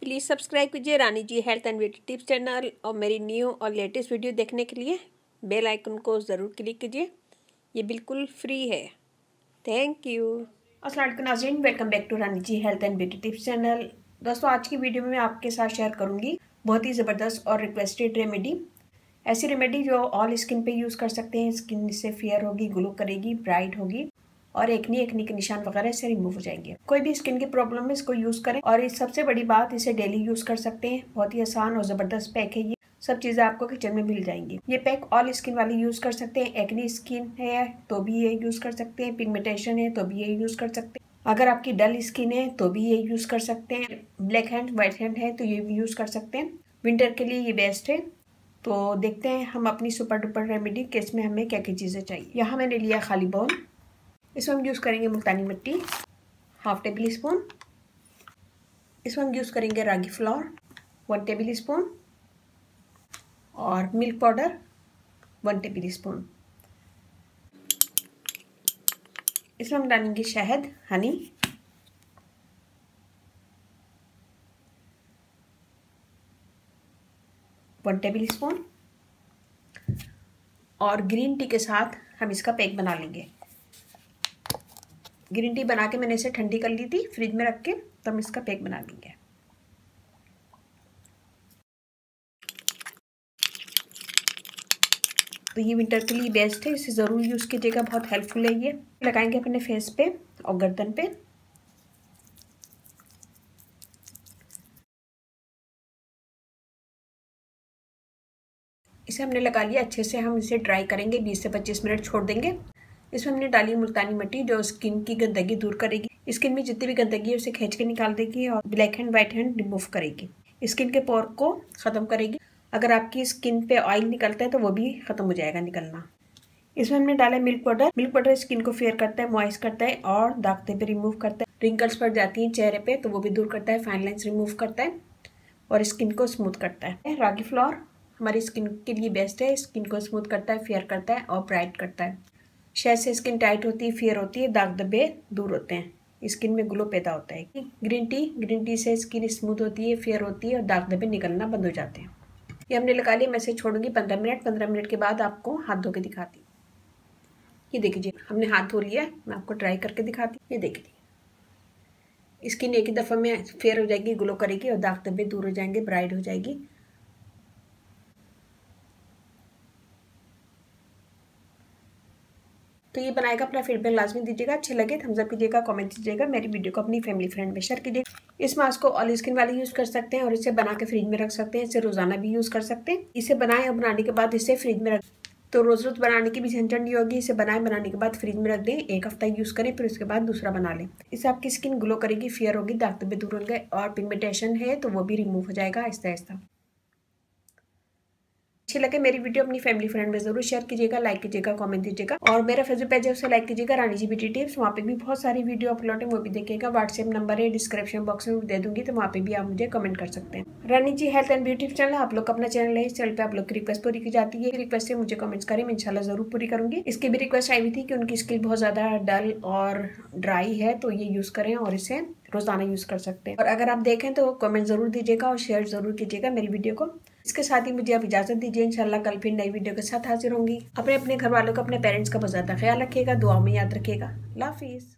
Please subscribe कीजिए Rani ji health and beauty tips channel और मेरी न्यू और लेटेस्ट वीडियो देखने के लिए बेल आइकन को ज़रूर क्लिक कीजिए। ये बिल्कुल फ्री है। Thank you. अस्सलाम वालेकुम नाज़रीन, welcome back to Rani ji health and beauty tips channel. दोस्तों, आज की वीडियो में मैं आपके साथ शेयर करूँगी बहुत ही ज़बरदस्त और रिक्वेस्टेड रेमेडी। ऐसी रेमेडी जो ऑल स्किन पे यूज़ कर सकते हैं। स्किन इससे फेयर होगी, ग्लो करेगी, ब्राइट होगी और एकनी के निशान वगैरह से रिमूव हो जाएंगे। कोई भी स्किन की प्रॉब्लम में इसको यूज़ करें और इस सबसे बड़ी बात, इसे डेली यूज़ कर सकते हैं। बहुत ही आसान और ज़बरदस्त पैक है ये। सब चीज़ें आपको किचन में मिल जाएंगी। ये पैक ऑल स्किन वाले यूज़ कर सकते हैं। एक्नी स्किन है तो भी ये यूज़ कर सकते हैं। पिगमेंटेशन है तो भी ये यूज़ कर सकते हैं। अगर आपकी डल स्किन है तो भी ये यूज़ कर सकते हैं। ब्लैक हैंड, व्हाइट हैंड है तो ये भी यूज़ कर सकते हैं। विंटर के लिए ये बेस्ट है। तो देखते हैं हम अपनी सुपर डुपर रेमेडी कि इसमें हमें क्या क्या चीज़ें चाहिए। यहाँ मैंने लिया खाली बाउल। इसमें हम यूज़ करेंगे मुल्तानी मिट्टी हाफ टेबल स्पून। इसमें हम यूज़ करेंगे रागी फ्लोर 1 टेबल स्पून और मिल्क पाउडर 1 टेबल स्पून। इसमें हम डालेंगे शहद, हनी, वन टेबल स्पून और ग्रीन टी के साथ हम इसका पैक बना लेंगे। ग्रीन टी बना के मैंने इसे ठंडी कर ली थी फ्रिज में रख के, तो हम इसका पैक बना लेंगे। तो ये विंटर के लिए बेस्ट है, इसे ज़रूर यूज़ कीजिएगा, बहुत हेल्पफुल है ये। लगाएंगे अपने फेस पे और गर्दन पे। इसे हमने लगा लिया अच्छे से। हम इसे ड्राई करेंगे, 20 से 25 मिनट छोड़ देंगे। इसमें हमने डाली मुल्तानी मिट्टी जो स्किन की गंदगी दूर करेगी। स्किन में जितनी भी गंदगी है उसे खींच के निकाल देगी और black hand white hand remove करेगी। स्किन के पोर को ख़त्म करेगी। अगर आपकी स्किन पे ऑयल निकलता है तो वो भी ख़त्म हो जाएगा निकलना। इसमें हमने डाला milk powder. Milk powder skin को फेयर करता है, मॉइस्ट करता है और दाग धब्बे रिमूव करता है। रिंकल्स पड़ जाती हैं चेहरे पे तो वो भी दूर करता है। फाइन लाइन्स रिमूव करता है और स्किन को स्मूथ करता है। रागी फ्लोर हमारी स्किन के लिए बेस्ट है। स्किन को स्मूथ करता है, फेयर करता है और ब्राइट करता है। शहद से स्किन टाइट होती है, फेयर होती है, दाग धब्बे दूर होते हैं, स्किन में ग्लो पैदा होता है। ग्रीन टी से स्किन स्मूथ होती है, फेयर होती है और दाग धब्बे निकलना बंद हो जाते हैं। ये हमने लगा लिया। मैं इसे छोड़ूंगी 15 मिनट। 15 मिनट के बाद आपको हाथ धो के दिखाती हूँ। ये देखिए हमने हाथ धो लिया है। मैं आपको ट्राई करके दिखाती हूँ। ये देखिए स्किन एक ही दफ़ा में फेयर हो जाएगी, ग्लो करेगी और दाग धब्बे दूर हो जाएंगे, ब्राइट हो जाएगी। तो ये बनाएगा, अपना फीडबैक लाजमी दीजिएगा। अच्छे लगे थम्स अप कीजिएगा, कमेंट कीजिएगा। मेरी वीडियो को अपनी फैमिली फ्रेंड में शेयर कीजिएगा। इस मास्क को ऑल स्किन वाले यूज़ कर सकते हैं और इसे बना के फ्रिज में रख सकते हैं। इसे रोज़ाना भी यूज़ कर सकते हैं। इसे बनाएं और बनाने के बाद इसे फ्रिज में रख, तो रोज़ बनाने की भी झंझट नहीं होगी। इसे बनाए बनाने के बाद फ्रिज में रख दें, 1 हफ्ता यूज़ करें, फिर उसके बाद दूसरा बना लें। इससे आपकी स्किन ग्लो करेगी, फेयर होगी, दाग धब्बे दूर होंगे और पिगमेंटेशन है तो वो भी रिमूव हो जाएगा आहिस्ता आहिस्ता। अच्छी लगे मेरी वीडियो अपनी फैमिली फ्रेंड में जरूर शेयर कीजिएगा, लाइक कीजिएगा, कमेंट दीजिएगा और मेरा फेसबुक पेज है उसे लाइक कीजिएगा, रानी जी ब्यूटी टिप्स। वहाँ पे भी बहुत सारी वीडियो अपलोड है, वो भी देखिएगा। व्हाट्सएप नंबर है डिस्क्रिप्शन बॉक्स में दे दूंगी, तो वहाँ पे भी आप मुझे कमेंट कर सकते हैं। रानी ji health and beauty channel आप लोग अपना चैनल है, इस चैनल पे आप लोग की रिक्वेस्ट पूरी की जाती है। रिक्वेस्ट से मुझे कमेंट्स करें, मैं इंशाल्लाह जरूर पूरी करूंगी। इसकी भी रिक्वेस्ट आई हुई थी कि उनकी स्किन बहुत ज़्यादा डल और ड्राई है तो ये यूज़ करें और इसे रोज़ाना यूज़ कर सकते हैं। और अगर आप देखें तो कमेंट ज़रूर दीजिएगा और शेयर ज़रूर कीजिएगा मेरी वीडियो को। इसके साथ ही मुझे अब इजाज़त दीजिए। इंशाल्लाह कल फिर नई वीडियो के साथ हाजिर होंगी। अपने घर वालों को, अपने पेरेंट्स का बहुत ज़्यादा ख्याल रखिएगा, दुआ में याद रखिएगा। अल्लाह हाफिज़।